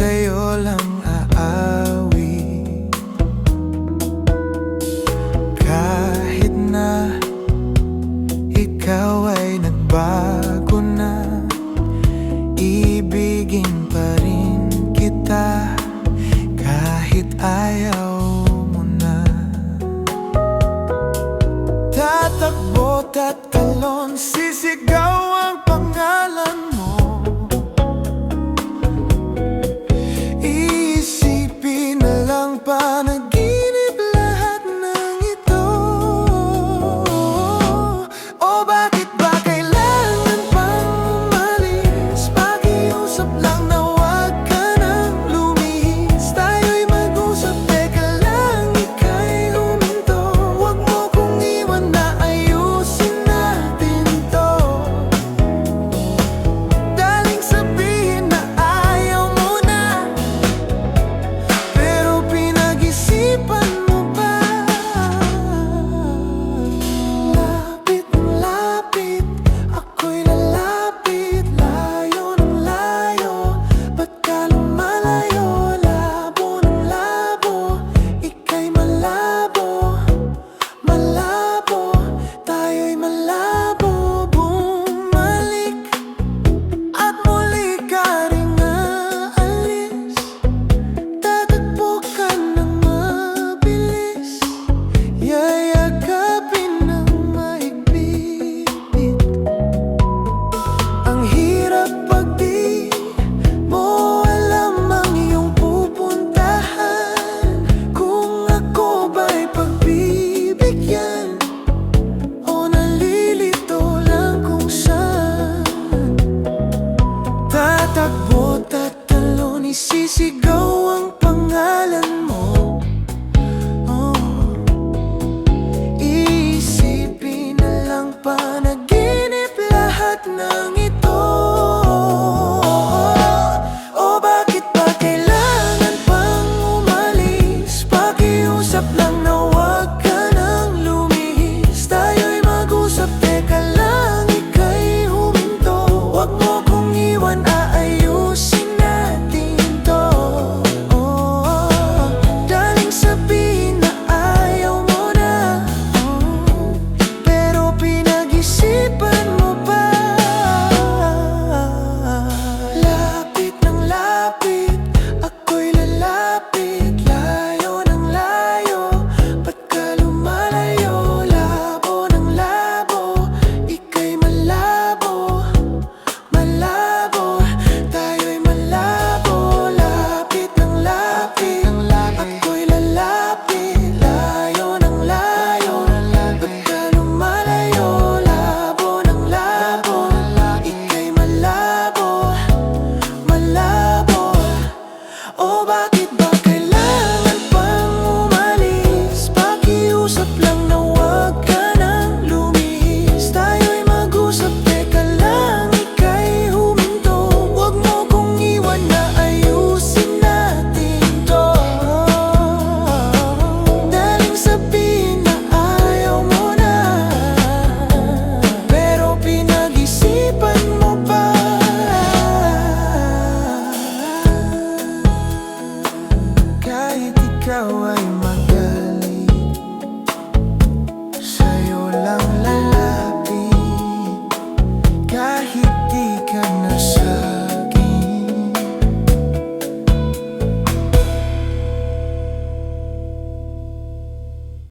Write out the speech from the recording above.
sa'yo lang aawi. Kahit na ikaw ay nagbago na, ibigin pa rin kita kahit ayaw mo na. Tatakbo, tatalon, sisigaw ang pangalan mo. Iisipin na lang panaginip lahat ng ito. O bakit ba kailangan pang umalis? Pakiusap lang na huwag ka nang lumihis. Tayo'y mag-usap, teka lang, ika'y huminto. Huwag mo kong iwan na ayusin natin to. Daling sabihin na ayaw mo na, pero pinag-isipan mo ba? Lapit ng lapit, ako'y lalapit. Layo ng layo, ba't ka lumalayo? Labo ng labo, ika'y malabo. Malabo, tayo'y malabo. Bumalik at muli ka rin aalis. Tatakbo ka ng mabilis, yayakapin ng mahigpit. Ang hirap pag di mo alam ang iyong pupuntahan. Kung ako ba'y pagbibigyan o nalilito lang kung saan. Tatakbo, tatalon, isisigaw ang pangalan mo. Iisipin na lang panaginip lahat ng ito. O bakit ba kailangan pang umalis? Pakiusap lang na huwag ka nang lumihis. Tayo'y mag-usap, teka lang, ika'y huminto. Huwag mo kong iwan, aayusin natin to. Daling sabihin na ayaw mo na, pero pinag-isipan mo ba? Lapit ng lapit, ako'y lalapit. Layo ng layo, ba't ka lumalayo? Labo ng labo, ika'y malabo. Malabo, tayo'y malabo. Lapit ng lapit, ako'y lalapit. Layo ng layo, ba't ka lumalayo? Labo ng labo, ika'y malabo. Malabo, o bakit ba kailangan pang umalis? Pakiusap lang na huwag ka nang lumihis. Tayo'y mag-usap, teka lang, ika'y huminto. Huwag mo kong iwan na ayusin natin to. Daling sabihin na ayaw mo na, pero pinag-isipan mo ba? Kahit ikaw ay